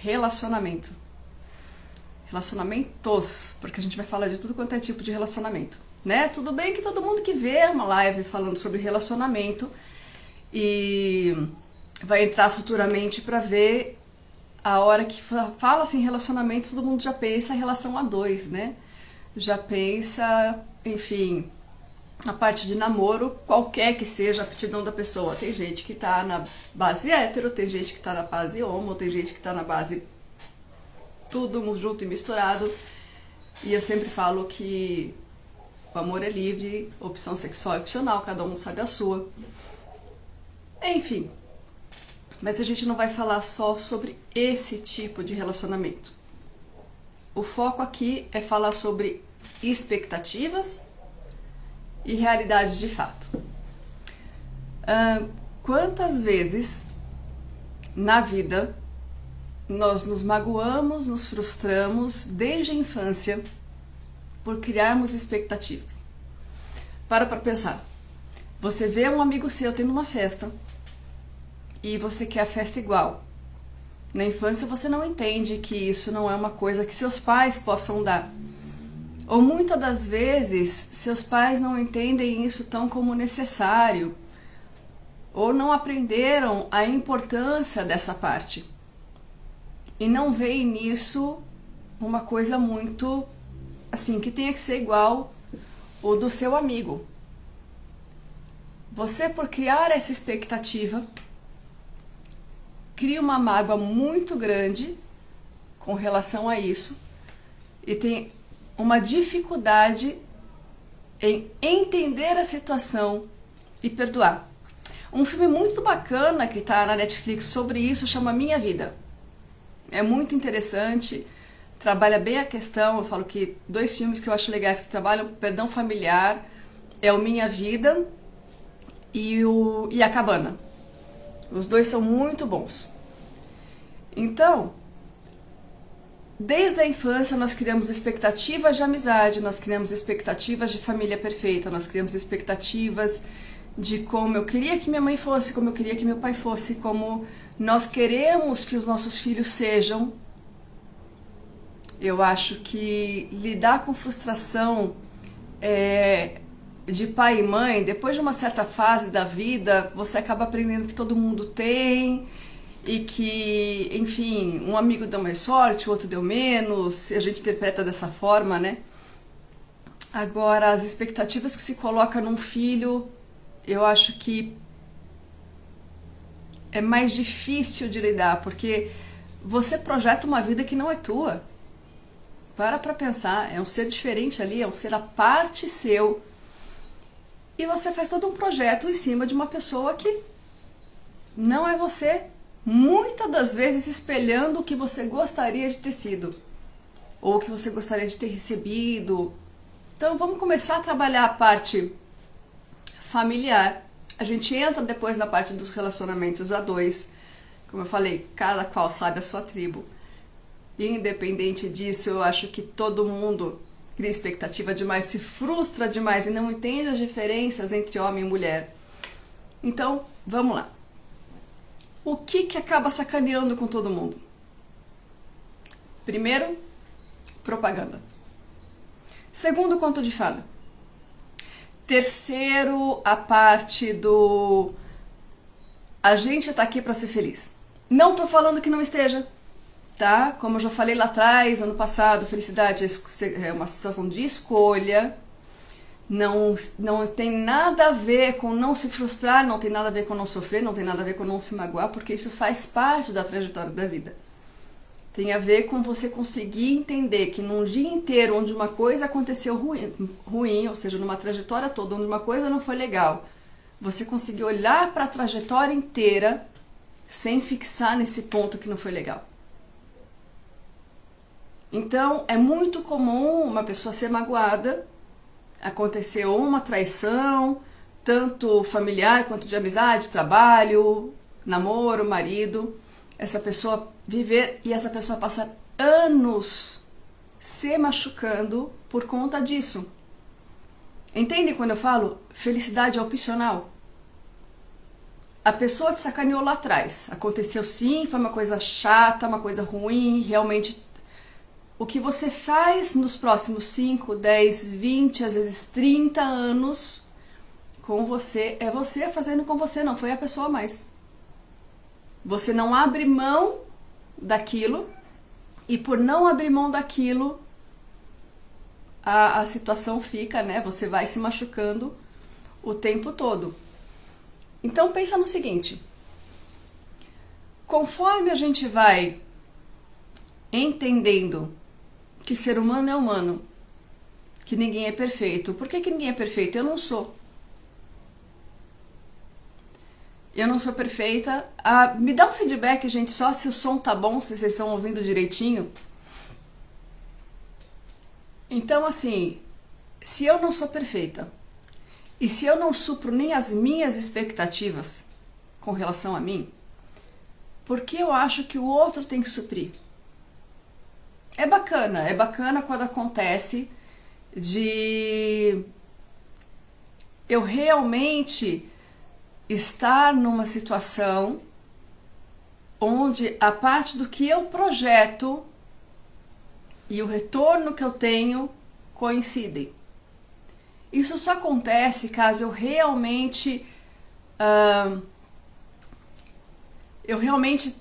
Relacionamento. Relacionamentos, porque a gente vai falar de tudo quanto é tipo de relacionamento, né? Tudo bem que todo mundo que vê uma live falando sobre relacionamento e vai entrar futuramente para ver a hora que fala assim relacionamento, todo mundo já pensa em relação a dois, né? Já pensa, enfim, a parte de namoro, qualquer que seja a aptidão da pessoa. Tem gente que tá na base hétero, tem gente que tá na base homo, tem gente que tá na base tudo junto e misturado. E eu sempre falo que o amor é livre, opção sexual é opcional, cada um sabe a sua. Enfim, mas a gente não vai falar só sobre esse tipo de relacionamento. O foco aqui é falar sobre expectativas e realidade de fato. Quantas vezes na vida nós nos magoamos, nos frustramos desde a infância por criarmos expectativas? Para pensar. Você vê um amigo seu tendo uma festa e você quer a festa igual. Na infância você não entende que isso não é uma coisa que seus pais possam dar. Ou muitas das vezes seus pais não entendem isso tão como necessário, ou não aprenderam a importância dessa parte e não veem nisso uma coisa muito assim que tenha que ser igual o do seu amigo. Você, por criar essa expectativa, cria uma mágoa muito grande com relação a isso e tem uma dificuldade em entender a situação e perdoar. Um filme muito bacana que está na Netflix sobre isso chama Minha Vida. É muito interessante, trabalha bem a questão. Eu falo que 2 filmes que eu acho legais que trabalham perdão familiar é o Minha Vida e A Cabana. Os 2 são muito bons. Então, desde a infância nós criamos expectativas de amizade, nós criamos expectativas de família perfeita, nós criamos expectativas de como eu queria que minha mãe fosse, como eu queria que meu pai fosse, como nós queremos que os nossos filhos sejam. Eu acho que lidar com frustração de pai e mãe, depois de uma certa fase da vida, você acaba aprendendo que todo mundo tem e que, enfim, um amigo deu mais sorte, o outro deu menos, a gente interpreta dessa forma, né? Agora, as expectativas que se coloca num filho, eu acho que é mais difícil de lidar, porque você projeta uma vida que não é tua. Para pensar, é um ser diferente ali, é um ser à parte seu. E você faz todo um projeto em cima de uma pessoa que não é você. Muitas das vezes espelhando o que você gostaria de ter sido, ou o que você gostaria de ter recebido. Então vamos começar a trabalhar a parte familiar. A gente entra depois na parte dos relacionamentos a 2. Como eu falei, cada qual sabe a sua tribo. E independente disso, eu acho que todo mundo cria expectativa demais, se frustra demais e não entende as diferenças entre homem e mulher. Então, vamos lá. O que acaba sacaneando com todo mundo? Primeiro, propaganda. Segundo, conto de fada. Terceiro, a parte do a gente tá aqui para ser feliz. Não tô falando que não esteja, tá? Como eu já falei lá atrás, ano passado, felicidade é uma situação de escolha. Não tem nada a ver com não se frustrar, não tem nada a ver com não sofrer, não tem nada a ver com não se magoar, porque isso faz parte da trajetória da vida. Tem a ver com você conseguir entender que num dia inteiro onde uma coisa aconteceu ruim, ou seja, numa trajetória toda onde uma coisa não foi legal, você conseguir olhar para a trajetória inteira sem fixar nesse ponto que não foi legal. Então, é muito comum uma pessoa ser magoada, acontecer uma traição, tanto familiar quanto de amizade, trabalho, namoro, marido. essa pessoa viver e essa pessoa passar anos se machucando por conta disso. Entende quando eu falo felicidade opcional? A pessoa te sacaneou lá atrás. Aconteceu sim, foi uma coisa chata, uma coisa ruim, realmente. O que você faz nos próximos 5, 10, 20, às vezes 30 anos com você, é você fazendo com você, não foi a pessoa mais. Você não abre mão daquilo, e por não abrir mão daquilo, a situação fica, né? Você vai se machucando o tempo todo. Então pensa no seguinte: conforme a gente vai entendendo que ser humano é humano, que ninguém é perfeito. Por que ninguém é perfeito? Eu não sou. Eu não sou perfeita. Me dá um feedback, gente, só se o som tá bom, se vocês estão ouvindo direitinho. Então, assim, se eu não sou perfeita e se eu não supro nem as minhas expectativas com relação a mim, por que eu acho que o outro tem que suprir? É bacana quando acontece de eu realmente estar numa situação onde a parte do que eu projeto e o retorno que eu tenho coincidem. Isso só acontece caso eu realmente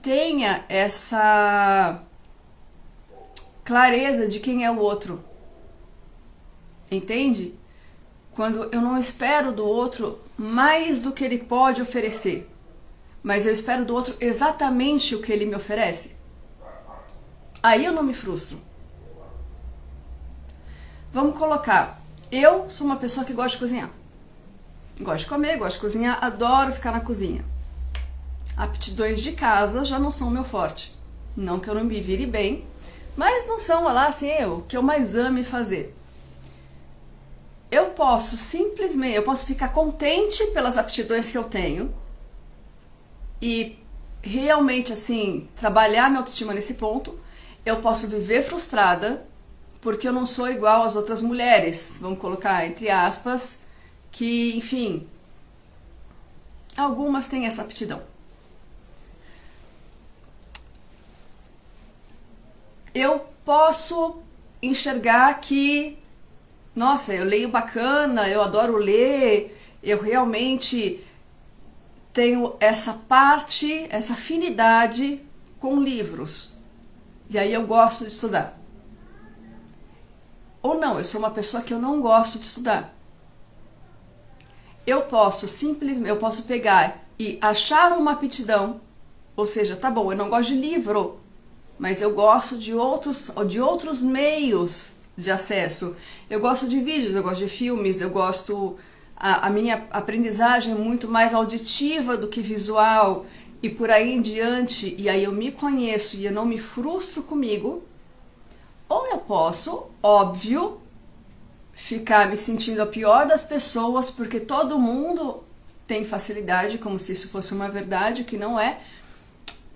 tenha essa clareza de quem é o outro. Entende? Quando eu não espero do outro mais do que ele pode oferecer, mas eu espero do outro exatamente o que ele me oferece. Aí eu não me frustro. Vamos colocar, eu sou uma pessoa que gosta de cozinhar. Gosto de comer, gosto de cozinhar, adoro ficar na cozinha. Aptidões de casa já não são o meu forte. Não que eu não me vire bem, mas não são lá assim o que eu mais ame fazer. Eu posso ficar contente pelas aptidões que eu tenho e realmente assim trabalhar minha autoestima nesse ponto. Eu posso viver frustrada porque eu não sou igual às outras mulheres, vamos colocar entre aspas, que enfim, algumas têm essa aptidão. Eu posso enxergar que, nossa, eu leio bacana, eu adoro ler, eu realmente tenho essa parte, essa afinidade com livros. E aí eu gosto de estudar. Ou não, eu sou uma pessoa que eu não gosto de estudar. Eu posso pegar e achar uma aptidão, ou seja, tá bom, eu não gosto de livro, mas eu gosto de outros meios de acesso. Eu gosto de vídeos, eu gosto de filmes, eu gosto... A minha aprendizagem é muito mais auditiva do que visual e por aí em diante, e aí eu me conheço e eu não me frustro comigo. Ou eu posso, óbvio, ficar me sentindo a pior das pessoas porque todo mundo tem facilidade, como se isso fosse uma verdade, o que não é,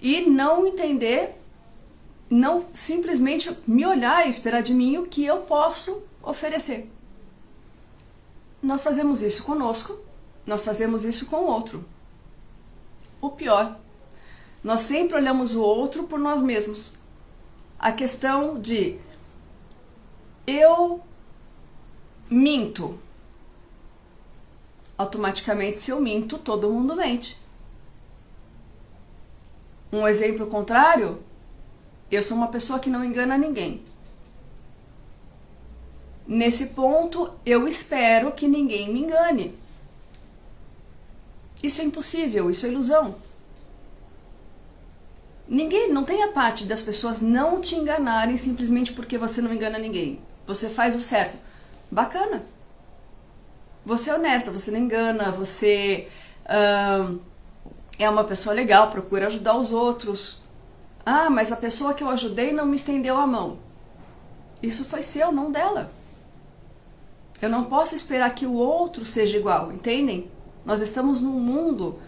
e não entender, não simplesmente me olhar e esperar de mim o que eu posso oferecer. Nós fazemos isso conosco, nós fazemos isso com o outro. O pior, nós sempre olhamos o outro por nós mesmos. A questão de eu minto. Automaticamente, se eu minto, todo mundo mente. Um exemplo contrário, eu sou uma pessoa que não engana ninguém. Nesse ponto, eu espero que ninguém me engane. Isso é impossível, isso é ilusão. Não tem a parte das pessoas não te enganarem simplesmente porque você não engana ninguém. Você faz o certo. Bacana. Você é honesta, você não engana, você é uma pessoa legal, procura ajudar os outros. Ah, mas a pessoa que eu ajudei não me estendeu a mão. Isso foi seu, não dela. Eu não posso esperar que o outro seja igual, entendem? Nós estamos num mundo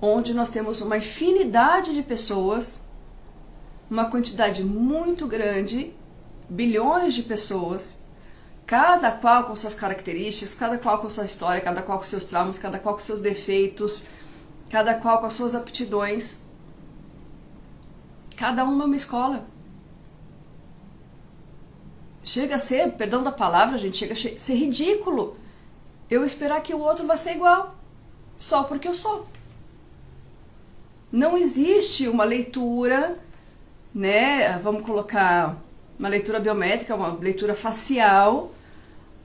onde nós temos uma infinidade de pessoas uma quantidade muito grande, bilhões de pessoas, cada qual com suas características, cada qual com sua história, cada qual com seus traumas, cada qual com seus defeitos, cada qual com as suas aptidões. Cada uma é uma escola. Chega a ser, perdão da palavra, gente, chega a ser ridículo eu esperar que o outro vá ser igual, só porque eu sou. Não existe uma leitura, né, vamos colocar uma leitura biométrica, uma leitura facial,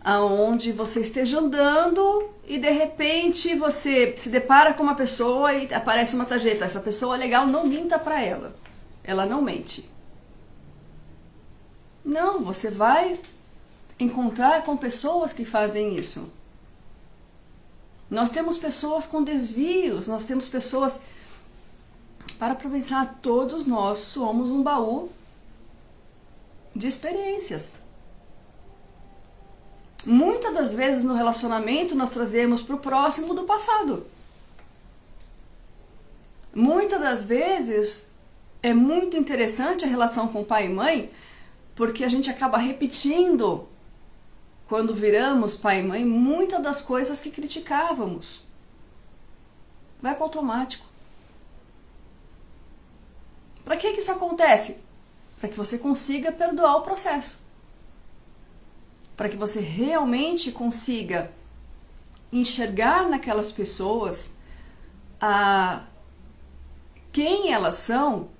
aonde você esteja andando e de repente você se depara com uma pessoa e aparece uma tarjeta. Essa pessoa é legal, não minta pra ela. Ela não mente. Não, você vai encontrar com pessoas que fazem isso. Nós temos pessoas com desvios, nós temos pessoas... Para pensar, todos nós somos um baú de experiências. Muitas das vezes no relacionamento nós trazemos para o próximo do passado. Muitas das vezes é muito interessante a relação com pai e mãe, porque a gente acaba repetindo, quando viramos pai e mãe, muitas das coisas que criticávamos. Vai para o automático. Para que isso acontece? Para que você consiga perdoar o processo. Para que você realmente consiga enxergar naquelas pessoas quem elas são,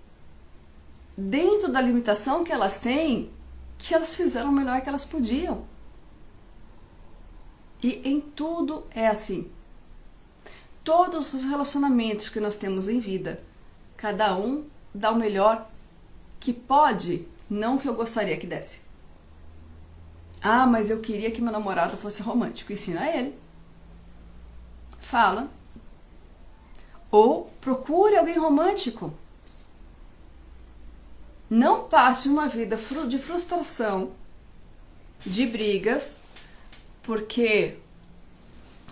dentro da limitação que elas têm, que elas fizeram o melhor que elas podiam. E em tudo é assim. Todos os relacionamentos que nós temos em vida, cada um dá o melhor que pode, não que eu gostaria que desse. Ah, mas eu queria que meu namorado fosse romântico. Ensina ele. Fala. Ou procure alguém romântico. Não passe uma vida de frustração, de brigas, porque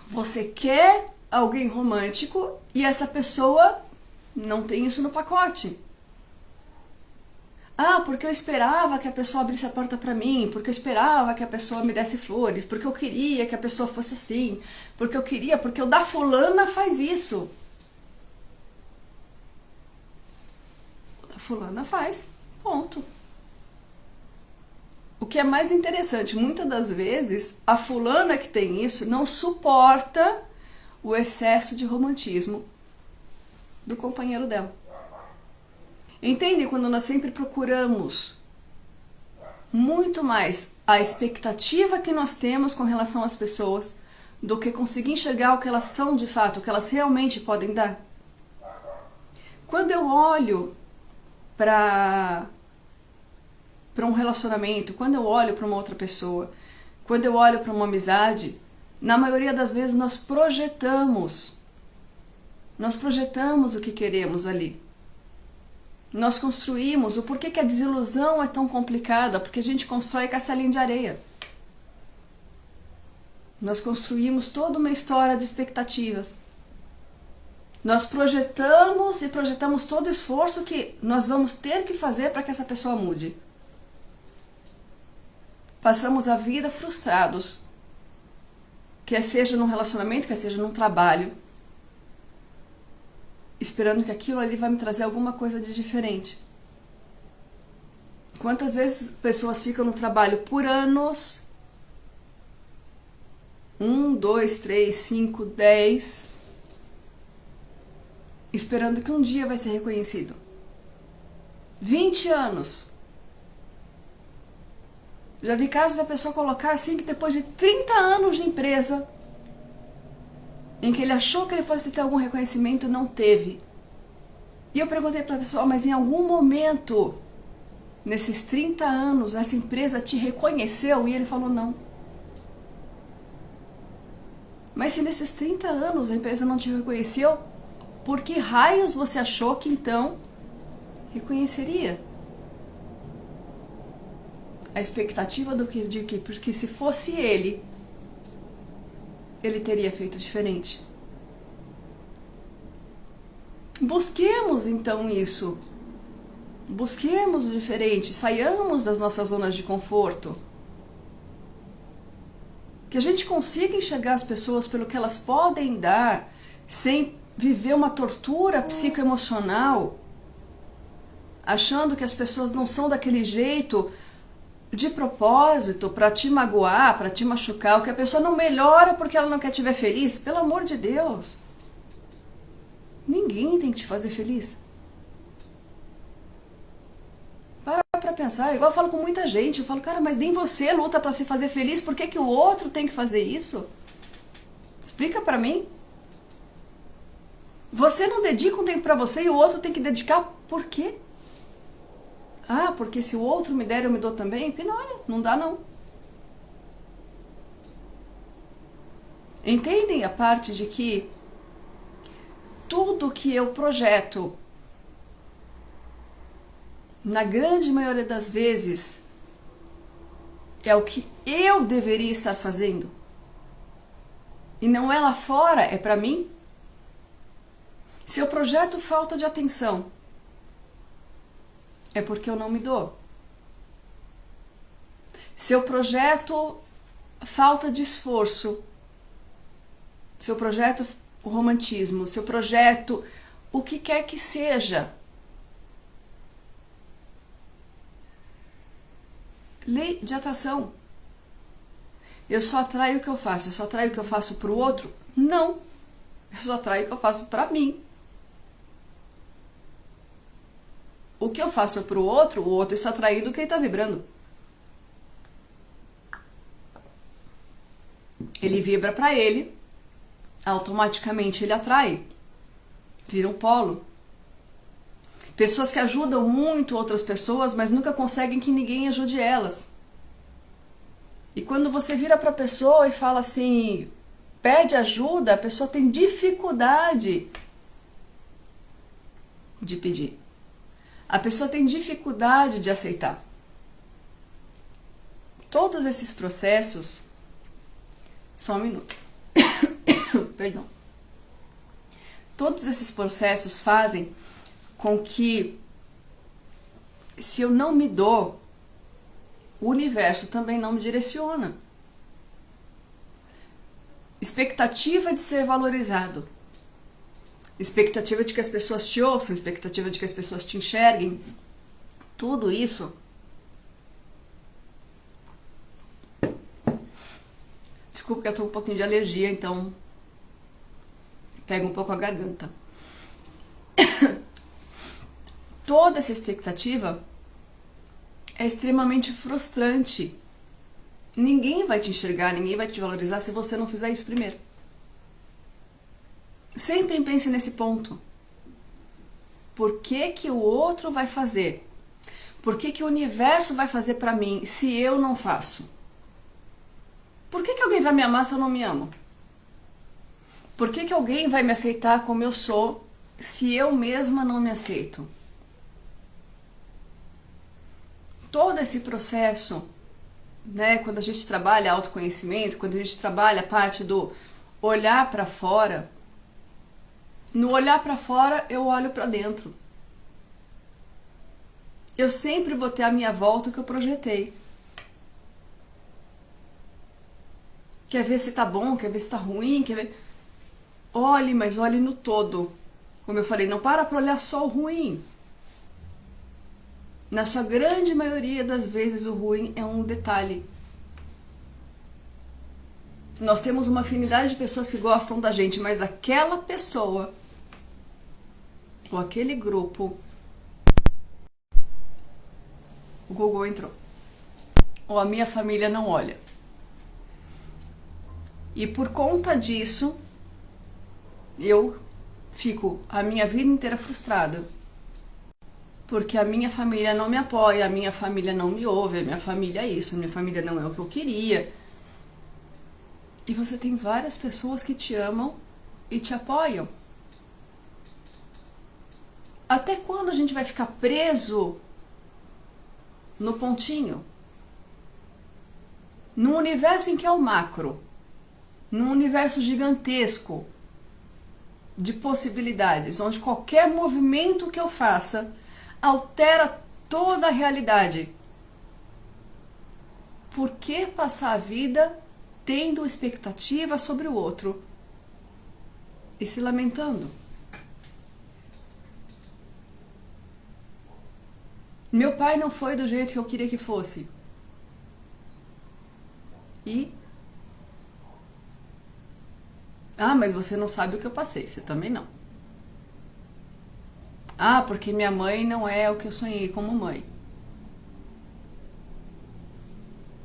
você quer alguém romântico e essa pessoa não tem isso no pacote. Ah, porque eu esperava que a pessoa abrisse a porta pra mim, porque eu esperava que a pessoa me desse flores, porque eu queria que a pessoa fosse assim, porque o da fulana faz isso. O da fulana faz, ponto. O que é mais interessante, muitas das vezes, a fulana que tem isso não suporta o excesso de romantismo do companheiro dela. Entende? Quando nós sempre procuramos muito mais a expectativa que nós temos com relação às pessoas do que conseguir enxergar o que elas são de fato, o que elas realmente podem dar. Quando eu olho para um relacionamento, quando eu olho para uma outra pessoa, quando eu olho para uma amizade, na maioria das vezes nós projetamos o que queremos ali. Nós construímos o porquê que a desilusão é tão complicada, porque a gente constrói castelinho de areia. Nós construímos toda uma história de expectativas. Nós projetamos e projetamos todo o esforço que nós vamos ter que fazer para que essa pessoa mude. Passamos a vida frustrados, quer seja num relacionamento, quer seja num trabalho, esperando que aquilo ali vai me trazer alguma coisa de diferente. Quantas vezes pessoas ficam no trabalho por anos, 1, 2, 3, 5, 10, esperando que um dia vai ser reconhecido. 20 anos. Já vi casos da pessoa colocar assim que depois de 30 anos de empresa, em que ele achou que ele fosse ter algum reconhecimento, não teve. E eu perguntei para a pessoa, mas em algum momento, nesses 30 anos, essa empresa te reconheceu? E ele falou, não. Mas se nesses 30 anos a empresa não te reconheceu, por que raios você achou que então reconheceria? A expectativa de que porque se fosse ele teria feito diferente. Busquemos então isso. busquemos o diferente, saiamos das nossas zonas de conforto. Que a gente consiga enxergar as pessoas pelo que elas podem dar, sem viver uma tortura psicoemocional, achando que as pessoas não são daquele jeito de propósito, para te magoar, para te machucar, ou que a pessoa não melhora porque ela não quer te ver feliz. Pelo amor de Deus. Ninguém tem que te fazer feliz. Para pensar, igual eu falo com muita gente, eu falo, cara, mas nem você luta para se fazer feliz, por que que o outro tem que fazer isso? Explica para mim. Você não dedica um tempo para você e o outro tem que dedicar, por quê? Ah, porque se o outro me der, eu me dou também? Não dá não. Entendem a parte de que tudo que eu projeto, na grande maioria das vezes, é o que eu deveria estar fazendo? E não é lá fora, é para mim? Se eu projeto falta de atenção, é porque eu não me dou. Se eu projeto falta de esforço, se eu projeto o romantismo, se eu projeto o que quer que seja, lei de atração. Eu só atraio o que eu faço. Eu só atraio o que eu faço para o outro? Não. Eu só atraio o que eu faço para mim. O que eu faço para o outro está atraindo o que ele está vibrando. Ele vibra para ele, automaticamente ele atrai. Vira um polo. Pessoas que ajudam muito outras pessoas, mas nunca conseguem que ninguém ajude elas. E quando você vira para a pessoa e fala assim, pede ajuda, a pessoa tem dificuldade de pedir. A pessoa tem dificuldade de aceitar. Todos esses processos... Só um minuto. Perdão. Todos esses processos fazem com que, se eu não me dou, o universo também não me direciona. Expectativa de ser valorizado. Expectativa de que as pessoas te ouçam, expectativa de que as pessoas te enxerguem. Tudo isso desculpa que eu tô um pouquinho de alergia, então pega um pouco a garganta. Toda essa expectativa é extremamente frustrante. Ninguém vai te enxergar, ninguém vai te valorizar se você não fizer isso primeiro. Sempre pense nesse ponto. Por que que o outro vai fazer? Por que que o universo vai fazer pra mim se eu não faço? Por que que alguém vai me amar se eu não me amo? Por que que alguém vai me aceitar como eu sou se eu mesma não me aceito? Todo esse processo, né, quando a gente trabalha autoconhecimento, quando a gente trabalha a parte do olhar para fora, no olhar para fora eu olho para dentro. Eu sempre vou ter à minha volta o que eu projetei. Quer ver se tá bom, quer ver se tá ruim, quer ver... Olhe, mas olhe no todo. Como eu falei, não para olhar só o ruim. Na sua grande maioria das vezes o ruim é um detalhe. Nós temos uma afinidade de pessoas que gostam da gente, mas aquela pessoa ou aquele grupo... O Google entrou. Ou a minha família não olha. E por conta disso, eu fico a minha vida inteira frustrada. Porque a minha família não me apoia, a minha família não me ouve, a minha família é isso, a minha família não é o que eu queria. E você tem várias pessoas que te amam e te apoiam. Até quando a gente vai ficar preso no pontinho? Num universo em que é o macro, num universo gigantesco de possibilidades, onde qualquer movimento que eu faça altera toda a realidade. Por que passar a vida tendo expectativa sobre o outro e se lamentando? Meu pai não foi do jeito que eu queria que fosse. E? Ah, mas você não sabe o que eu passei, você também não. Ah, porque minha mãe não é o que eu sonhei como mãe.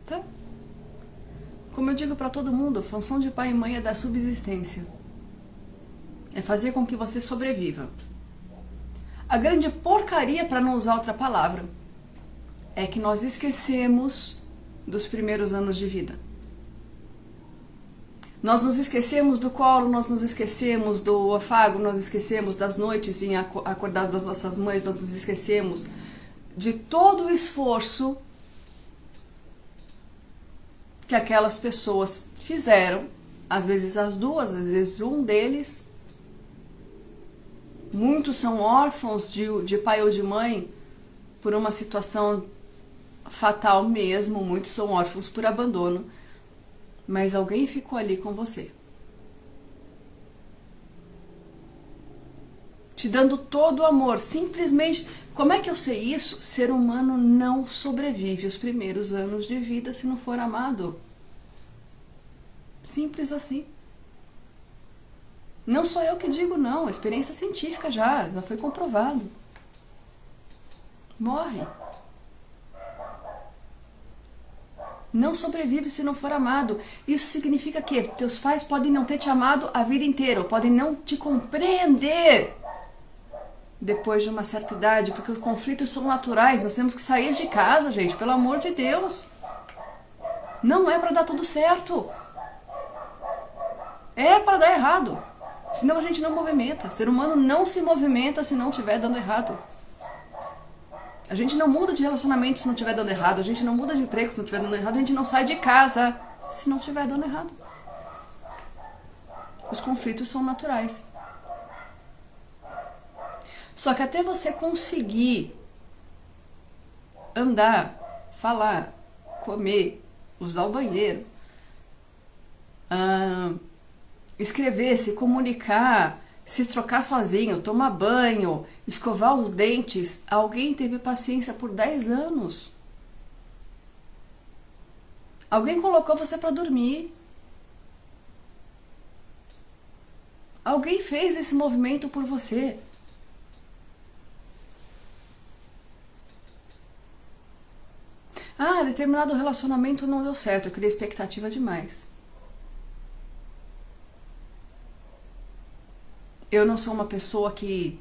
Tá? Como eu digo para todo mundo, a função de pai e mãe é dar subsistência. É fazer com que você sobreviva. A grande porcaria, para não usar outra palavra, é que nós esquecemos dos primeiros anos de vida. Nós nos esquecemos do colo, nós nos esquecemos do afago, nós esquecemos das noites em acordar das nossas mães, nós nos esquecemos de todo o esforço que aquelas pessoas fizeram, às vezes as duas, às vezes um deles. Muitos são órfãos de pai ou de mãe por uma situação fatal mesmo, muitos são órfãos por abandono, mas alguém ficou ali com você, te dando todo o amor. Simplesmente, como é que eu sei isso? Ser humano não sobrevive os primeiros anos de vida se não for amado. Simples assim. Não sou eu que digo, não, a experiência científica já foi comprovado. Morre. Não sobrevive se não for amado. Isso significa que teus pais podem não ter te amado a vida inteira, ou podem não te compreender depois de uma certa idade, porque os conflitos são naturais. Nós temos que sair de casa, gente, pelo amor de Deus. Não é para dar tudo certo. É para dar errado. Senão a gente não movimenta. Ser humano não se movimenta se não estiver dando errado. A gente não muda de relacionamento se não estiver dando errado. A gente não muda de emprego se não estiver dando errado. A gente não sai de casa se não estiver dando errado. Os conflitos são naturais. Só que até você conseguir andar, falar, comer, usar o banheiro, escrever, se comunicar, se trocar sozinho, tomar banho, escovar os dentes, alguém teve paciência por 10 anos. Alguém colocou você para dormir. Alguém fez esse movimento por você. Ah, determinado relacionamento não deu certo, eu criei expectativa demais. Eu não sou uma pessoa que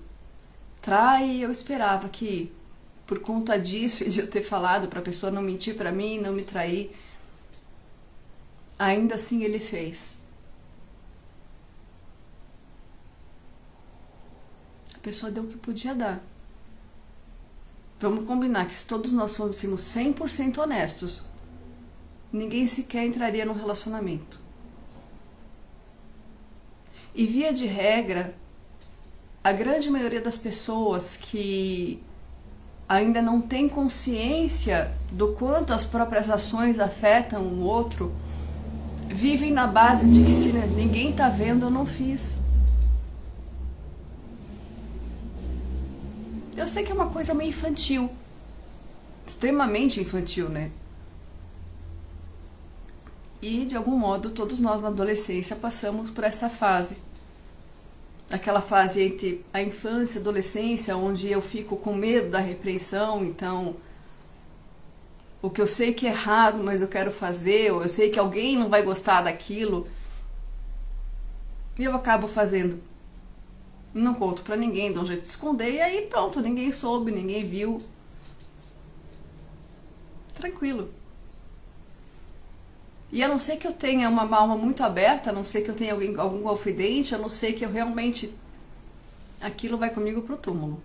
trai, eu esperava que, por conta disso e de eu ter falado para a pessoa não mentir para mim, não me trair, ainda assim ele fez. A pessoa deu o que podia dar. Vamos combinar que se todos nós fôssemos 100% honestos, ninguém sequer entraria num relacionamento. E via de regra, a grande maioria das pessoas que ainda não tem consciência do quanto as próprias ações afetam o outro, vivem na base de que se ninguém tá vendo, eu não fiz. Eu sei que é uma coisa meio infantil, extremamente infantil, né? E, de algum modo, todos nós na adolescência passamos por essa fase. Aquela fase entre a infância e a adolescência, onde eu fico com medo da repreensão, então o que eu sei que é errado, mas eu quero fazer, ou eu sei que alguém não vai gostar daquilo, e eu acabo fazendo. Não conto pra ninguém, dou um jeito de esconder, e aí pronto, ninguém soube, ninguém viu. Tranquilo. E a não ser que eu tenha uma alma muito aberta, a não ser que eu tenha algum confidente, a não ser que eu realmente... aquilo vai comigo pro túmulo.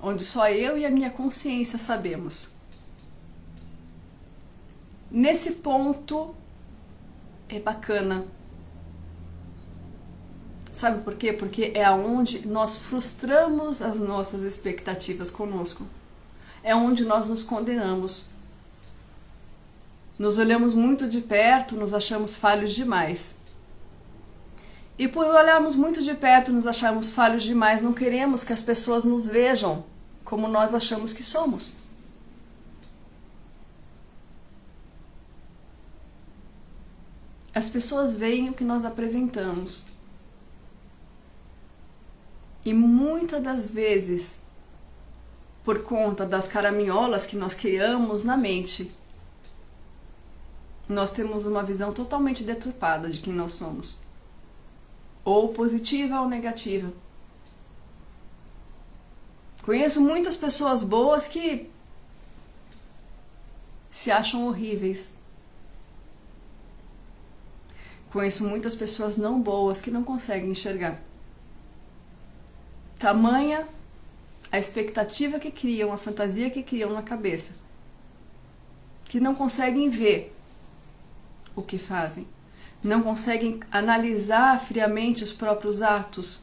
Onde só eu e a minha consciência sabemos. Nesse ponto, é bacana Sabe por quê? Porque é aonde nós frustramos as nossas expectativas conosco. É onde nós nos condenamos. Nos olhamos muito de perto, nos achamos falhos demais. E por olharmos muito de perto, nos acharmos falhos demais, não queremos que as pessoas nos vejam como nós achamos que somos. As pessoas veem o que nós apresentamos. E muitas das vezes, por conta das caraminholas que nós criamos na mente, nós temos uma visão totalmente deturpada de quem nós somos. Ou positiva ou negativa. Conheço muitas pessoas boas que se acham horríveis. Conheço muitas pessoas não boas que não conseguem enxergar. Tamanha a expectativa que criam, a fantasia que criam na cabeça, que não conseguem ver o que fazem, não conseguem analisar friamente os próprios atos,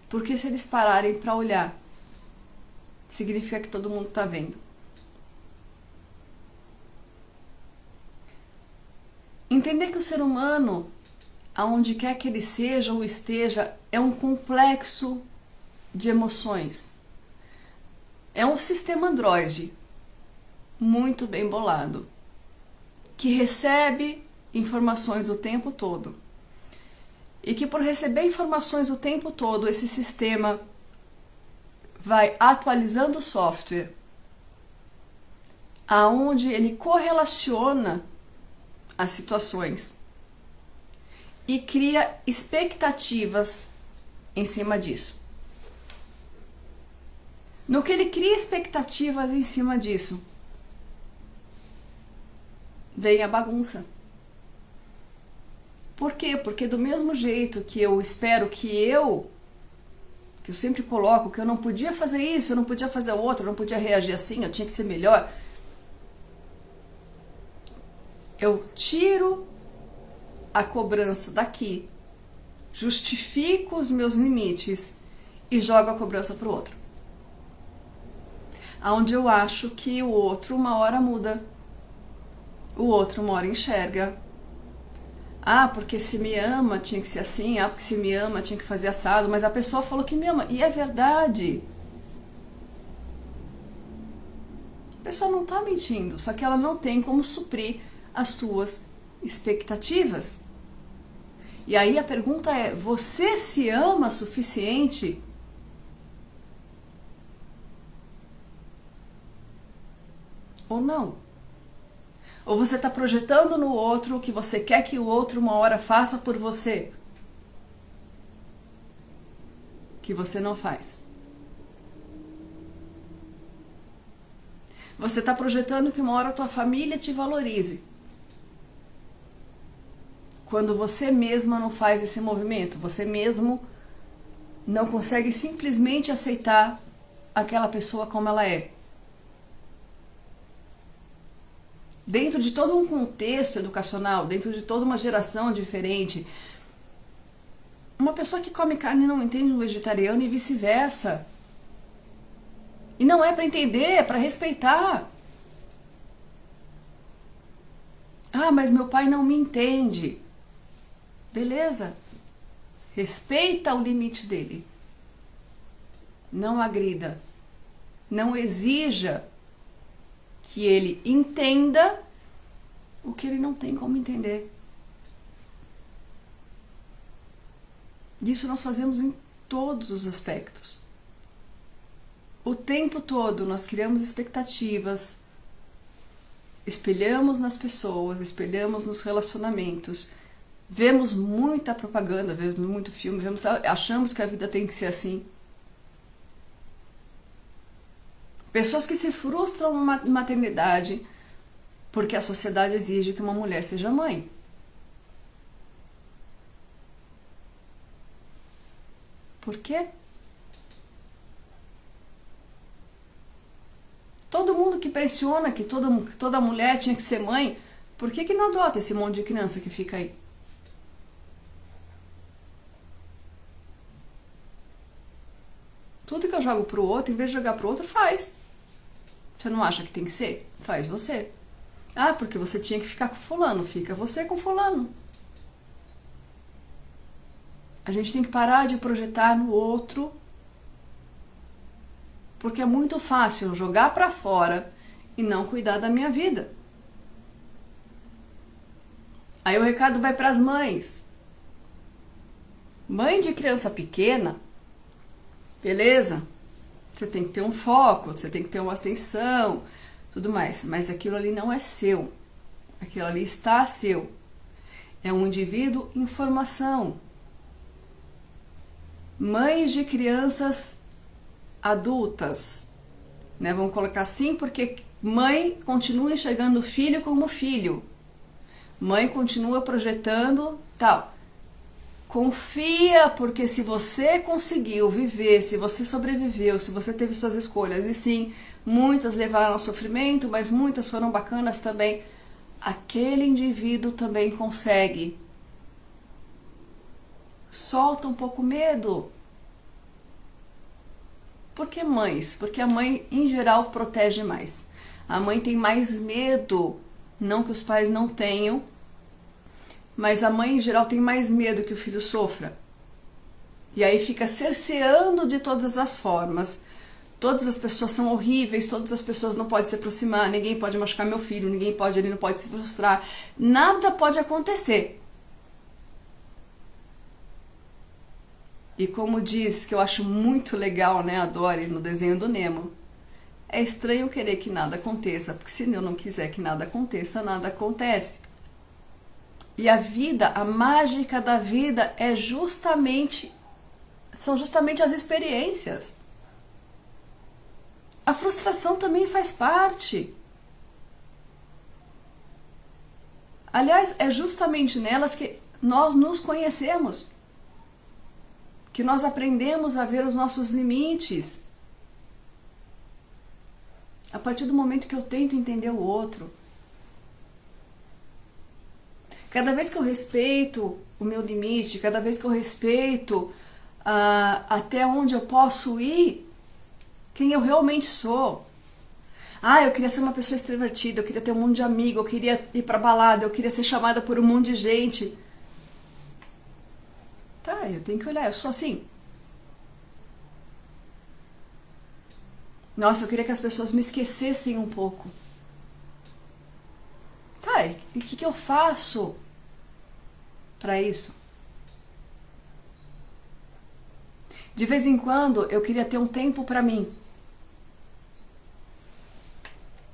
porque se eles pararem para olhar, significa que todo mundo está vendo. Entender que o ser humano, aonde quer que ele seja ou esteja, é um complexo de emoções. É um sistema Android muito bem bolado, que recebe informações o tempo todo. E que por receber informações o tempo todo, esse sistema vai atualizando o software, aonde ele correlaciona as situações e cria expectativas em cima disso. No que ele cria expectativas em cima disso, vem a bagunça. Por quê? Porque do mesmo jeito que eu espero que eu sempre coloco que eu não podia fazer isso, eu não podia fazer o outro, eu não podia reagir assim, eu tinha que ser melhor. Eu tiro a cobrança daqui, justifico os meus limites e jogo a cobrança pro outro. Aonde eu acho que o outro uma hora muda, o outro uma hora enxerga. Ah, porque se me ama tinha que ser assim, ah, porque se me ama tinha que fazer assado, mas a pessoa falou que me ama, e é verdade. A pessoa não tá mentindo, só que ela não tem como suprir as tuas expectativas. E aí a pergunta é, você se ama o suficiente ou não? Ou você está projetando no outro o que você quer que o outro uma hora faça por você, que você não faz? Você está projetando que uma hora a tua família te valorize, quando você mesma não faz esse movimento, você mesmo não consegue simplesmente aceitar aquela pessoa como ela é. Dentro de todo um contexto educacional, dentro de toda uma geração diferente, uma pessoa que come carne não entende um vegetariano e vice-versa. E não é para entender, é para respeitar. Ah, mas meu pai não me entende. Beleza. Respeita o limite dele. Não agrida. Não exija que ele entenda o que ele não tem como entender. Isso nós fazemos em todos os aspectos. O tempo todo nós criamos expectativas, espelhamos nas pessoas, espelhamos nos relacionamentos, vemos muita propaganda, vemos muito filme, achamos que a vida tem que ser assim. Pessoas que se frustram na maternidade porque a sociedade exige que uma mulher seja mãe. Por quê? Todo mundo que pressiona que toda mulher tinha que ser mãe, por que não adota esse monte de criança que fica aí? jogo pro outro, em vez de jogar pro outro, faz. Você não acha que tem que ser? Faz você. Ah, porque você tinha que ficar com fulano, fica você com fulano. A gente tem que parar de projetar no outro, porque é muito fácil jogar pra fora e não cuidar da minha vida. Aí o recado vai para as mães. Mãe de criança pequena, beleza? Você tem que ter um foco, você tem que ter uma atenção, tudo mais. Mas aquilo ali não é seu. Aquilo ali está seu. É um indivíduo em formação. Mães de crianças adultas, né? Vamos colocar assim, porque mãe continua enxergando o filho como filho. Mãe continua projetando tal. Confia, porque se você conseguiu viver, se você sobreviveu, se você teve suas escolhas, e sim, muitas levaram ao sofrimento, mas muitas foram bacanas também, aquele indivíduo também consegue. Solta um pouco o medo. Por que mães? Porque a mãe, em geral, protege mais. A mãe tem mais medo, não que os pais não tenham, mas a mãe, em geral, tem mais medo que o filho sofra. E aí fica cerceando de todas as formas. Todas as pessoas são horríveis, todas as pessoas não podem se aproximar, ninguém pode machucar meu filho, ele não pode se frustrar. Nada pode acontecer. E como diz, que eu acho muito legal, né, a Dory, no desenho do Nemo, é estranho querer que nada aconteça, porque se eu não quiser que nada aconteça, nada acontece. E a vida, a mágica da vida são justamente as experiências. A frustração também faz parte. Aliás, é justamente nelas que nós nos conhecemos, que nós aprendemos a ver os nossos limites. A partir do momento que eu tento entender o outro. Cada vez que eu respeito o meu limite, cada vez que eu respeito até onde eu posso ir, quem eu realmente sou. Eu queria ser uma pessoa extrovertida, eu queria ter um monte de amigo, eu queria ir pra balada, eu queria ser chamada por um monte de gente. Tá, eu tenho que olhar, eu sou assim. Nossa, eu queria que as pessoas me esquecessem um pouco. Tá, e o que eu faço para isso? De vez em quando eu queria ter um tempo para mim.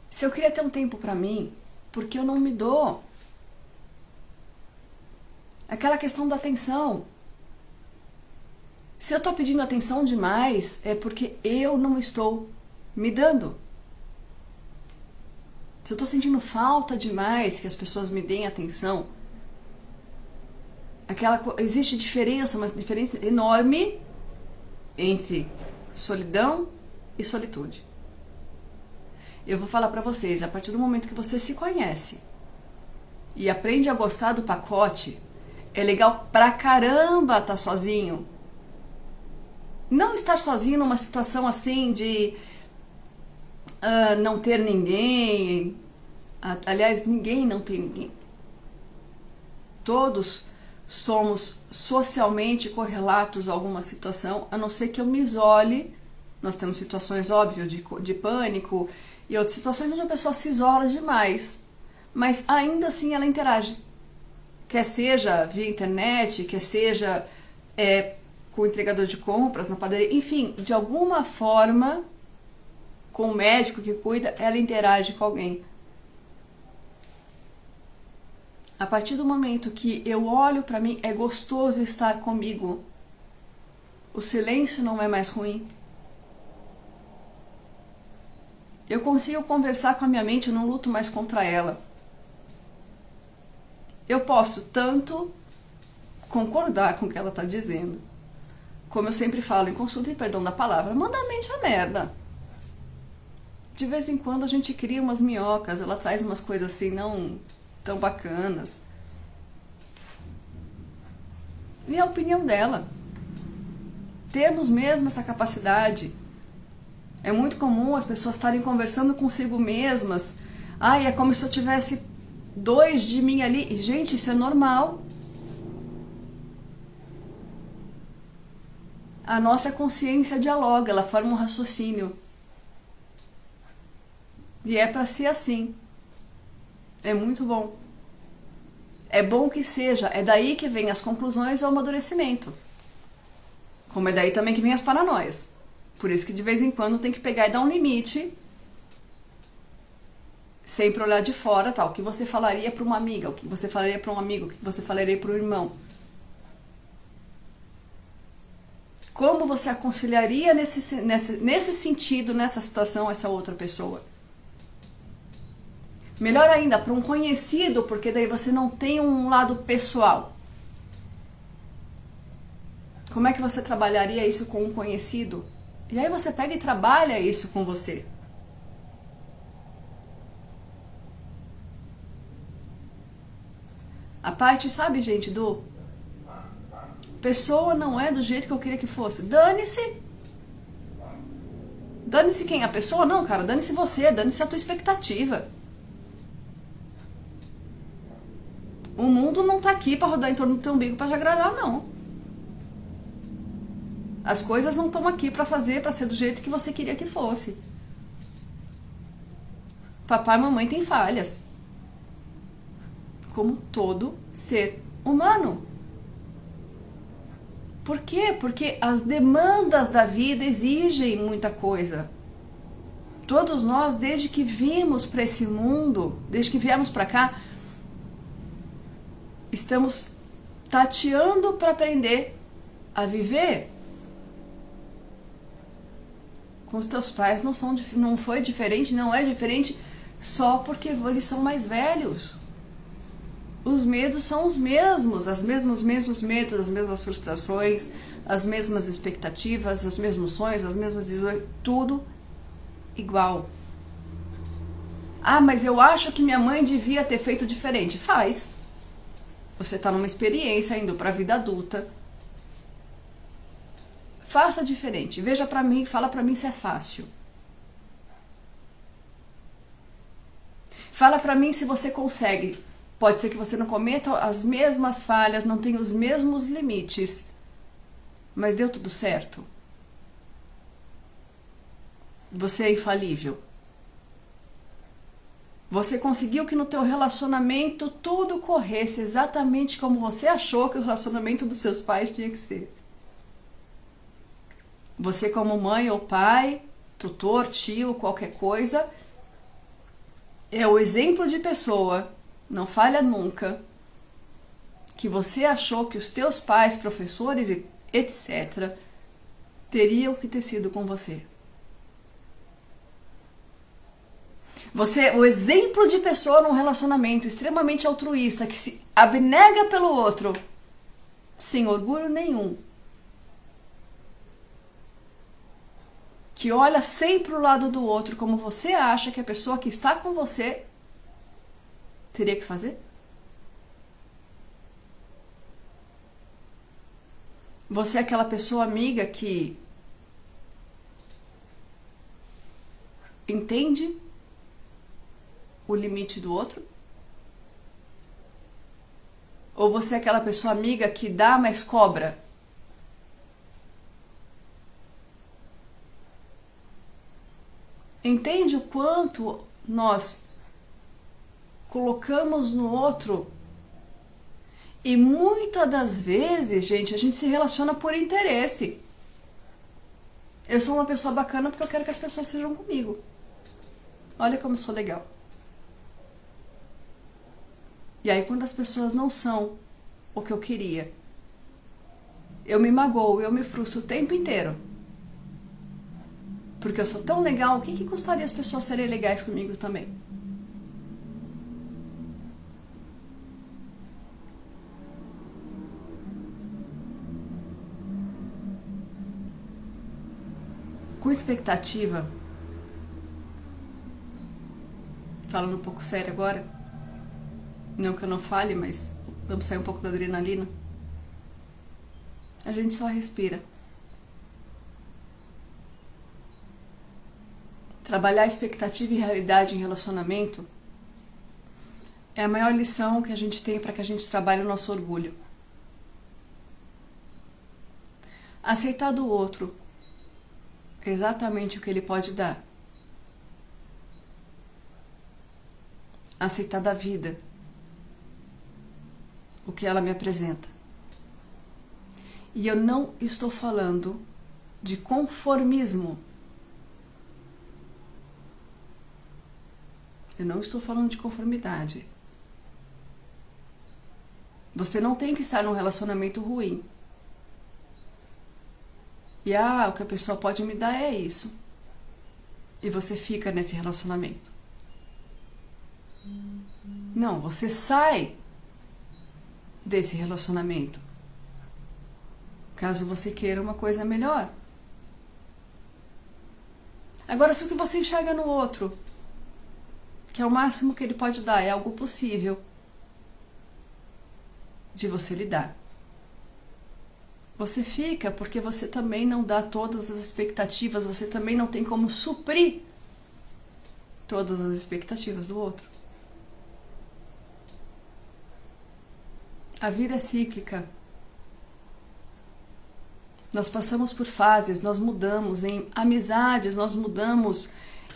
Se eu queria ter um tempo para mim, por que eu não me dou? Aquela questão da atenção. Se eu estou pedindo atenção demais, é porque eu não estou me dando. Se eu estou sentindo falta demais que as pessoas me deem atenção, existe diferença, uma diferença enorme entre solidão e solitude. Eu vou falar pra vocês, a partir do momento que você se conhece e aprende a gostar do pacote, é legal pra caramba estar sozinho. Não estar sozinho numa situação assim de não ter ninguém. Aliás, ninguém não tem ninguém. Todos somos socialmente correlatos a alguma situação, a não ser que eu me isole. Nós temos situações, óbvio, de pânico e outras situações onde a pessoa se isola demais, mas ainda assim ela interage. Quer seja via internet, quer seja com o entregador de compras na padaria, enfim, de alguma forma, com o médico que cuida, ela interage com alguém. A partir do momento que eu olho para mim, é gostoso estar comigo. O silêncio não é mais ruim. Eu consigo conversar com a minha mente, eu não luto mais contra ela. Eu posso tanto concordar com o que ela está dizendo, como eu sempre falo em consulta e perdão da palavra, manda a mente a merda. De vez em quando a gente cria umas minhocas, ela traz umas coisas assim não tão bacanas. E é a opinião dela. Temos mesmo essa capacidade É muito comum as pessoas estarem conversando consigo mesmas. Ai, é como se eu tivesse dois de mim ali. E, gente, isso é normal. A nossa consciência dialoga, ela forma um raciocínio. E é para ser assim. É muito bom. É bom que seja. É daí que vem as conclusões e o amadurecimento. Como é daí também que vem as paranoias. Por isso que de vez em quando tem que pegar e dar um limite, sempre olhar de fora, tal. O que você falaria para uma amiga, o que você falaria para um amigo, o que você falaria para um irmão. Como você aconselharia nesse sentido, nessa situação, essa outra pessoa? Melhor ainda, para um conhecido, porque daí você não tem um lado pessoal. Como é que você trabalharia isso com um conhecido? E aí você pega e trabalha isso com você. A parte, sabe, gente, do pessoa não é do jeito que eu queria que fosse. Dane-se. Dane-se quem? A pessoa? Não, cara, dane-se você, dane-se a tua expectativa. O mundo não tá aqui pra rodar em torno do teu umbigo pra te agradar, não. As coisas não estão aqui pra fazer, pra ser do jeito que você queria que fosse. Papai e mamãe têm falhas. Como todo ser humano. Por quê? Porque as demandas da vida exigem muita coisa. Todos nós, desde que vimos para esse mundo, desde que viemos para cá, estamos tateando para aprender a viver. Com os teus pais não foi diferente, não é diferente só porque eles são mais velhos. Os medos são os mesmos medos, as mesmas frustrações, as mesmas expectativas, os mesmos sonhos, as mesmas visões, tudo igual. Ah, mas eu acho que minha mãe devia ter feito diferente. Faz. Você está numa experiência indo para a vida adulta. Faça diferente. Veja para mim, fala para mim se é fácil. Fala para mim se você consegue. Pode ser que você não cometa as mesmas falhas, não tenha os mesmos limites, mas deu tudo certo. Você é infalível. Você conseguiu que no teu relacionamento tudo corresse exatamente como você achou que o relacionamento dos seus pais tinha que ser. Você como mãe ou pai, tutor, tio, qualquer coisa, é o exemplo de pessoa, não falha nunca, que você achou que os teus pais, professores e etc. teriam que ter sido com você. Você é o exemplo de pessoa num relacionamento extremamente altruísta, que se abnega pelo outro, sem orgulho nenhum. Que olha sempre o lado do outro como você acha que a pessoa que está com você teria que fazer? Você é aquela pessoa amiga que entende o limite do outro? Ou você é aquela pessoa amiga que dá, mas cobra? Entende o quanto nós colocamos no outro? E muitas das vezes, gente, a gente se relaciona por interesse. Eu sou uma pessoa bacana porque eu quero que as pessoas sejam comigo. Olha como eu sou legal. E aí quando as pessoas não são o que eu queria, eu me magoo, eu me frustro o tempo inteiro. Porque eu sou tão legal, o que custaria as pessoas serem legais comigo também? Com expectativa, falando um pouco sério agora, não que eu não fale, mas vamos sair um pouco da adrenalina. A gente só respira. Trabalhar expectativa e realidade em relacionamento é a maior lição que a gente tem para que a gente trabalhe o nosso orgulho. Aceitar do outro exatamente o que ele pode dar. Aceitar da vida o que ela me apresenta. E eu não estou falando de conformismo. Eu não estou falando de conformidade. Você não tem que estar num relacionamento ruim. E o que a pessoa pode me dar é isso. E você fica nesse relacionamento. Não, você sai desse relacionamento. Caso você queira uma coisa melhor. Agora, se o que você enxerga no outro, que é o máximo que ele pode dar, é algo possível de você lidar, você fica porque você também não dá todas as expectativas, você também não tem como suprir todas as expectativas do outro. A vida é cíclica. Nós passamos por fases, nós mudamos em amizades, nós mudamos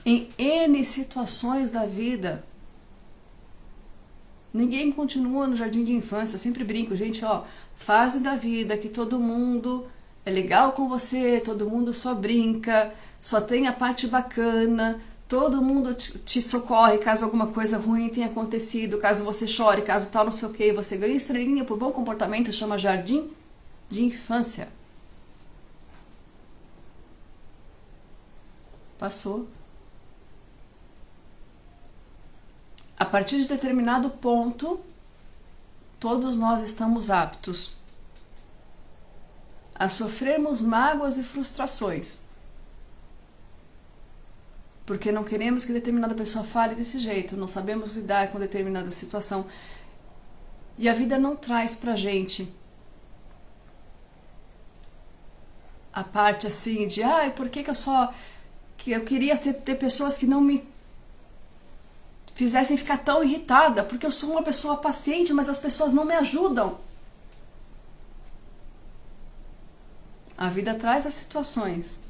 em N situações da vida. Ninguém continua no jardim de infância. Eu sempre brinco, gente, fase da vida que todo mundo é legal com você, todo mundo só brinca, só tem a parte bacana, todo mundo te socorre caso alguma coisa ruim tenha acontecido, caso você chore, caso tal, não sei o que, você ganha estrelinha por bom comportamento, chama jardim de infância. Passou. A partir de determinado ponto, todos nós estamos aptos a sofrermos mágoas e frustrações, porque não queremos que determinada pessoa fale desse jeito, não sabemos lidar com determinada situação. E a vida não traz pra gente a parte assim de por que eu queria ter pessoas que não me fizessem ficar tão irritada, porque eu sou uma pessoa paciente, mas as pessoas não me ajudam. A vida traz as situações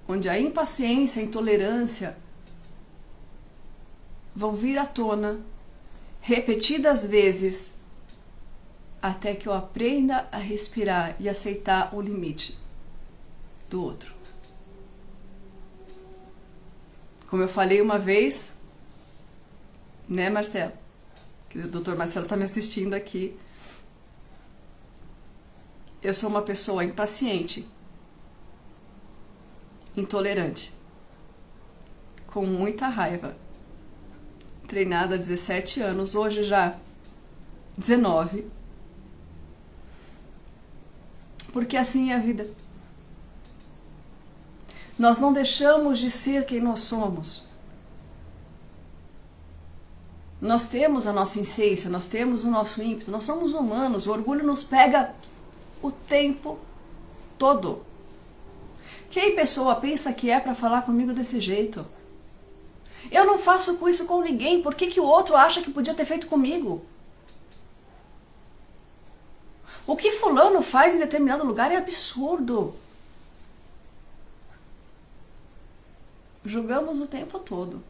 onde a impaciência, a intolerância vão vir à tona repetidas vezes até que eu aprenda a respirar e aceitar o limite do outro. Como eu falei uma vez, né, Marcelo? Que o Dr. Marcelo está me assistindo aqui. Eu sou uma pessoa impaciente, intolerante, com muita raiva, treinada há 17 anos, hoje já 19, porque assim é a vida. Nós não deixamos de ser quem nós somos. Nós temos a nossa essência, nós temos o nosso ímpeto, nós somos humanos, o orgulho nos pega o tempo todo. Quem pessoa pensa que é para falar comigo desse jeito? Eu não faço isso com ninguém, por que o outro acha que podia ter feito comigo? O que fulano faz em determinado lugar é absurdo. Julgamos o tempo todo.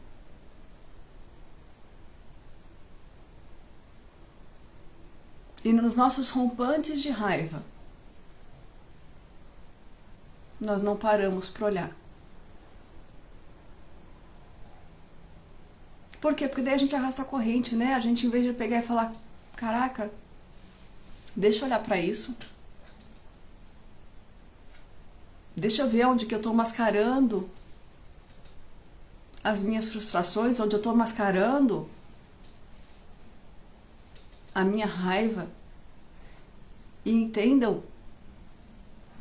E nos nossos rompantes de raiva, nós não paramos para olhar. Por quê? Porque daí a gente arrasta a corrente, né? A gente, em vez de pegar e falar, caraca, deixa eu olhar para isso. Deixa eu ver onde que eu tô mascarando as minhas frustrações, onde eu tô mascarando a minha raiva. E entendam,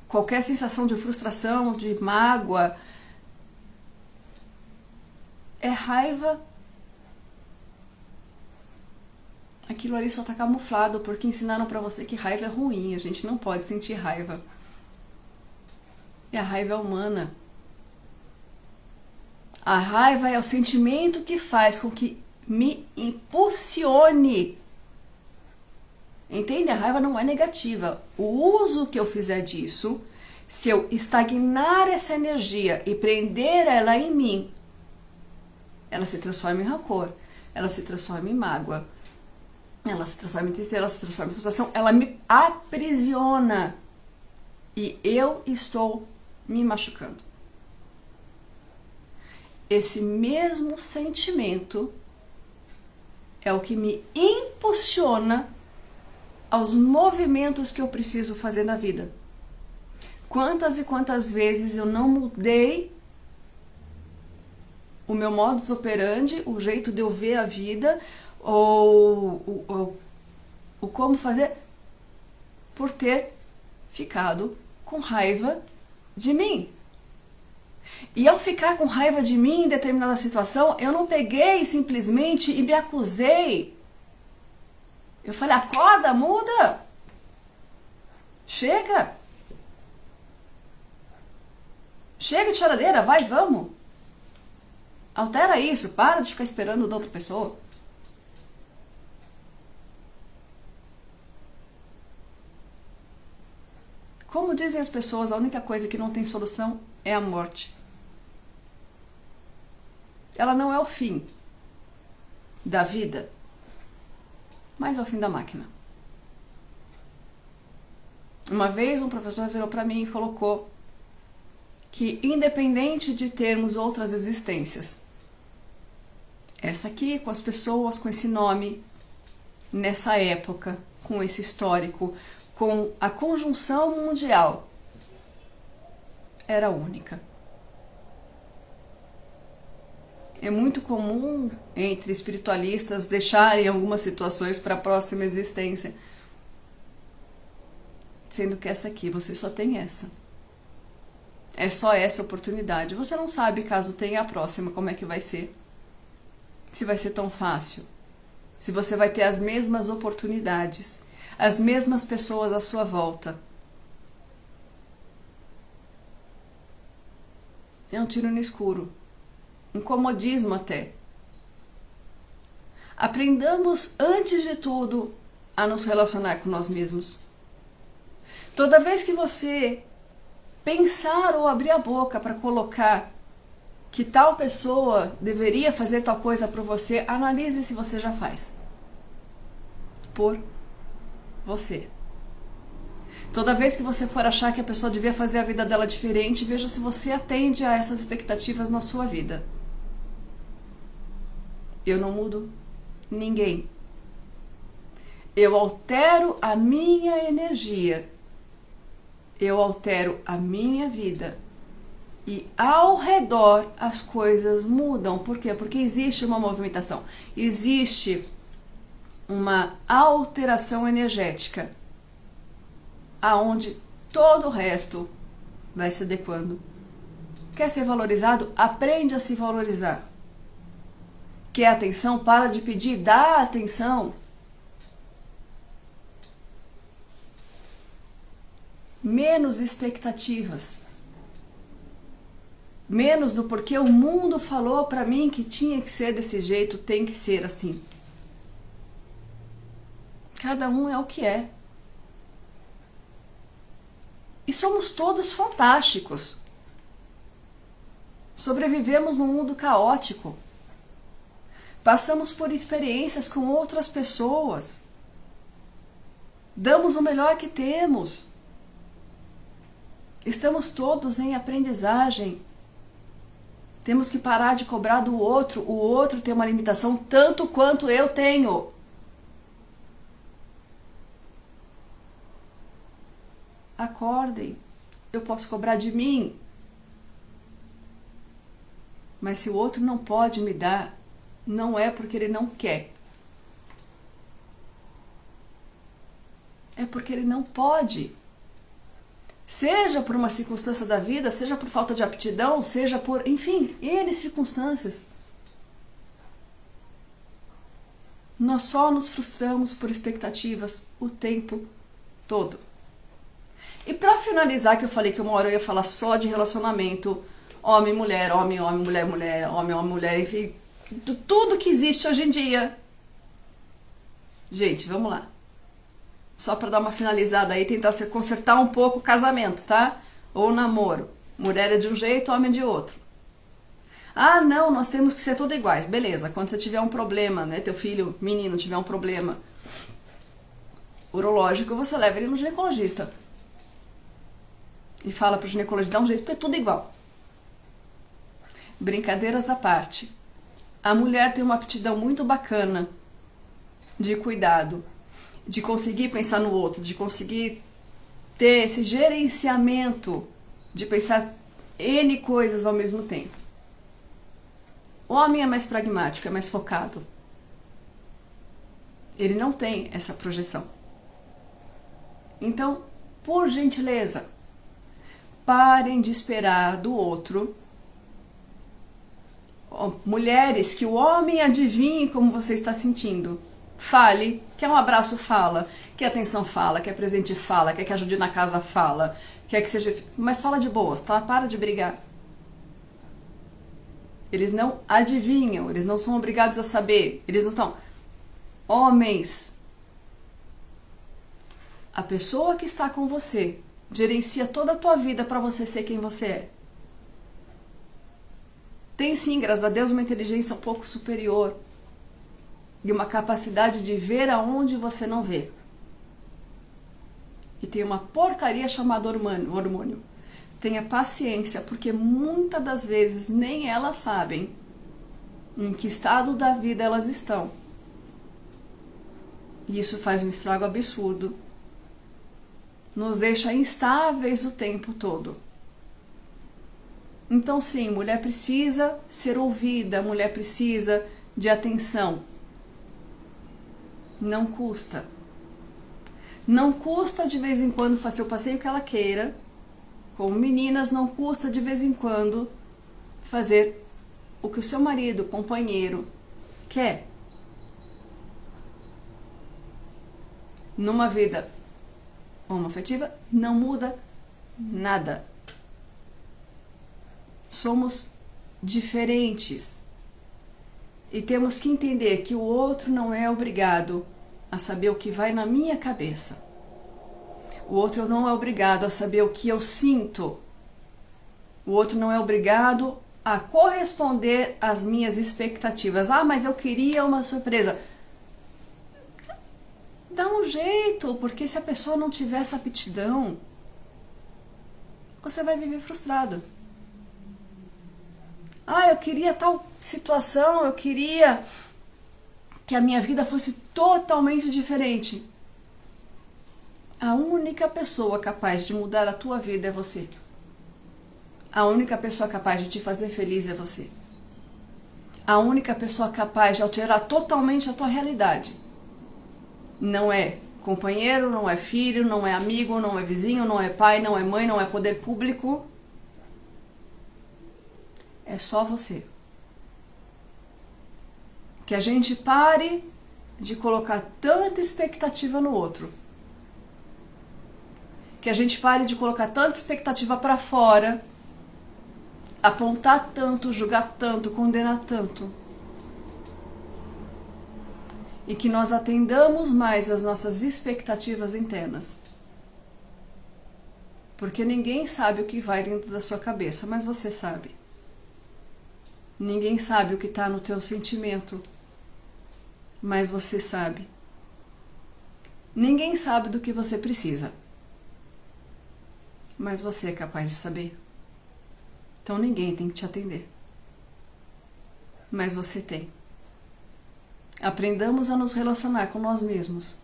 qualquer sensação de frustração, de mágoa, é raiva. Aquilo ali só tá camuflado, porque ensinaram pra você que raiva é ruim, a gente não pode sentir raiva. E a raiva é humana. A raiva é o sentimento que faz com que me impulsione. Entende? A raiva não é negativa. O uso que eu fizer disso, se eu estagnar essa energia e prender ela em mim, ela se transforma em rancor, ela se transforma em mágoa, ela se transforma em tristeza, ela se transforma em frustração, ela me aprisiona e eu estou me machucando. Esse mesmo sentimento é o que me impulsiona aos movimentos que eu preciso fazer na vida. Quantas e quantas vezes eu não mudei o meu modus operandi, o jeito de eu ver a vida, ou o como fazer, por ter ficado com raiva de mim. E ao ficar com raiva de mim em determinada situação, eu não peguei simplesmente e me acusei. Eu falei, acorda, muda. Chega. Chega de choradeira, vai, vamos. Altera isso, para de ficar esperando da outra pessoa. Como dizem as pessoas, a única coisa que não tem solução é a morte. Ela não é o fim da vida, mas é o fim da máquina. Uma vez um professor virou para mim e colocou que independente de termos outras existências, essa aqui com as pessoas, com esse nome, nessa época, com esse histórico, com a conjunção mundial, era única. É muito comum entre espiritualistas deixarem algumas situações para a próxima existência, sendo que essa aqui, você só tem essa. É só essa oportunidade. Você não sabe, caso tenha a próxima, como é que vai ser. Se vai ser tão fácil. Se você vai ter as mesmas oportunidades, as mesmas pessoas à sua volta. É um tiro no escuro. Um comodismo até. Aprendamos, antes de tudo, a nos relacionar com nós mesmos. Toda vez que você pensar ou abrir a boca para colocar que tal pessoa deveria fazer tal coisa por você, analise se você já faz. Por você. Toda vez que você for achar que a pessoa devia fazer a vida dela diferente, veja se você atende a essas expectativas na sua vida. Eu não mudo ninguém. Eu altero a minha energia. Eu altero a minha vida. E ao redor as coisas mudam. Por quê? Porque existe uma movimentação. Existe uma alteração energética. Aonde todo o resto vai se adequando. Quer ser valorizado? Aprende a se valorizar. Quer atenção? Para de pedir, dá atenção. Menos expectativas. Menos do porquê o mundo falou para mim que tinha que ser desse jeito, tem que ser assim. Cada um é o que é. E somos todos fantásticos. Sobrevivemos num mundo caótico. Passamos por experiências com outras pessoas. Damos o melhor que temos. Estamos todos em aprendizagem. Temos que parar de cobrar do outro. O outro tem uma limitação tanto quanto eu tenho. Acordem. Eu posso cobrar de mim. Mas se o outro não pode me dar, não é porque ele não quer. É porque ele não pode. Seja por uma circunstância da vida, seja por falta de aptidão, seja por, enfim, N circunstâncias. Nós só nos frustramos por expectativas o tempo todo. E para finalizar, que eu falei que uma hora eu ia falar só de relacionamento, Homem, mulher, homem, homem, mulher, mulher, homem, homem, mulher, enfim, tudo que existe hoje em dia. Gente, vamos lá. Só para dar uma finalizada aí, tentar se consertar um pouco o casamento, tá? Ou o namoro. Mulher é de um jeito, homem é de outro. Ah, não, nós temos que ser todos iguais. Beleza, quando você tiver um problema, né, teu filho, menino, tiver um problema urológico, você leva ele no ginecologista. E fala pro ginecologista, dá um jeito, porque é tudo igual. Brincadeiras à parte. A mulher tem uma aptidão muito bacana de cuidado, de conseguir pensar no outro, de conseguir ter esse gerenciamento, de pensar N coisas ao mesmo tempo. O homem é mais pragmático, é mais focado. Ele não tem essa projeção. Então, por gentileza, parem de esperar do outro. Mulheres, que o homem adivinhe como você está sentindo. Fale, quer um abraço, fala, quer atenção, fala, quer presente, fala, quer que ajude na casa, fala, quer que seja... Mas fala de boas, tá? Para de brigar. Eles não adivinham, eles não são obrigados a saber, eles não estão... Homens, a pessoa que está com você gerencia toda a tua vida para você ser quem você é. Tem sim, graças a Deus, uma inteligência um pouco superior e uma capacidade de ver aonde você não vê. E tem uma porcaria chamada hormônio. Tenha paciência, porque muitas das vezes nem elas sabem em que estado da vida elas estão. E isso faz um estrago absurdo. Nos deixa instáveis o tempo todo. Então sim, mulher precisa ser ouvida, mulher precisa de atenção. Não custa. Não custa de vez em quando fazer o passeio que ela queira. Como meninas, não custa de vez em quando fazer o que o seu marido, companheiro, quer. Numa vida homoafetiva, não muda nada. Somos diferentes. E temos que entender que o outro não é obrigado a saber o que vai na minha cabeça. O outro não é obrigado a saber o que eu sinto. O outro não é obrigado a corresponder às minhas expectativas. Ah, mas eu queria uma surpresa. Dá um jeito, porque se a pessoa não tiver essa aptidão, você vai viver frustrado. Ah, eu queria tal situação, eu queria que a minha vida fosse totalmente diferente. A única pessoa capaz de mudar a tua vida é você. A única pessoa capaz de te fazer feliz é você. A única pessoa capaz de alterar totalmente a tua realidade. Não é companheiro, não é filho, não é amigo, não é vizinho, não é pai, não é mãe, não é poder público. É só você. Que a gente pare de colocar tanta expectativa no outro. Que a gente pare de colocar tanta expectativa para fora, apontar tanto, julgar tanto, condenar tanto. E que nós atendamos mais as nossas expectativas internas. Porque ninguém sabe o que vai dentro da sua cabeça, mas você sabe. Ninguém sabe o que está no teu sentimento, mas você sabe. Ninguém sabe do que você precisa, mas você é capaz de saber. Então ninguém tem que te atender, mas você tem. Aprendamos a nos relacionar com nós mesmos.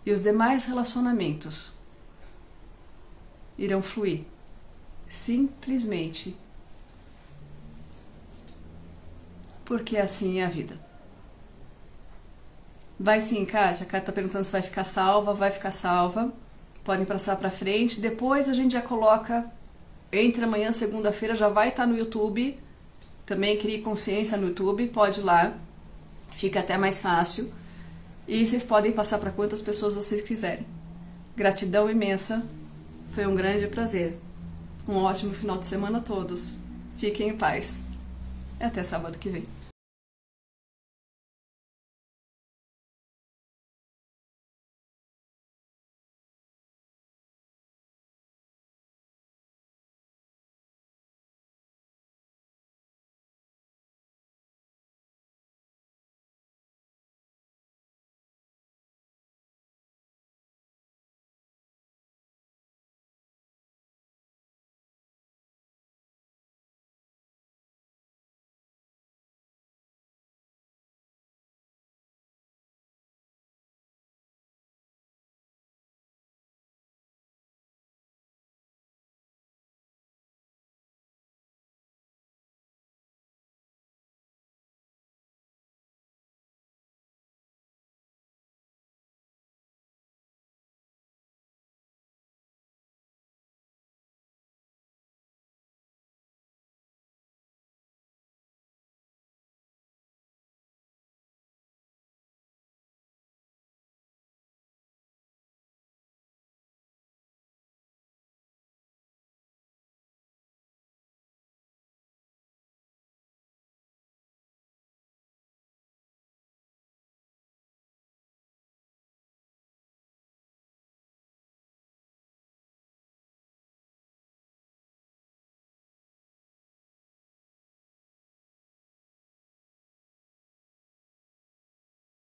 E os demais relacionamentos irão fluir. Simplesmente porque assim é a vida. Vai sim, Kátia. A Kátia tá perguntando se vai ficar salva. Vai ficar salva. Podem passar pra frente. Depois a gente já coloca, entre amanhã e segunda-feira, já vai estar no YouTube. Também Crie Consciência no YouTube. Pode ir lá. Fica até mais fácil. E vocês podem passar para quantas pessoas vocês quiserem. Gratidão imensa. Foi um grande prazer. Um ótimo final de semana a todos. Fiquem em paz. E até sábado que vem.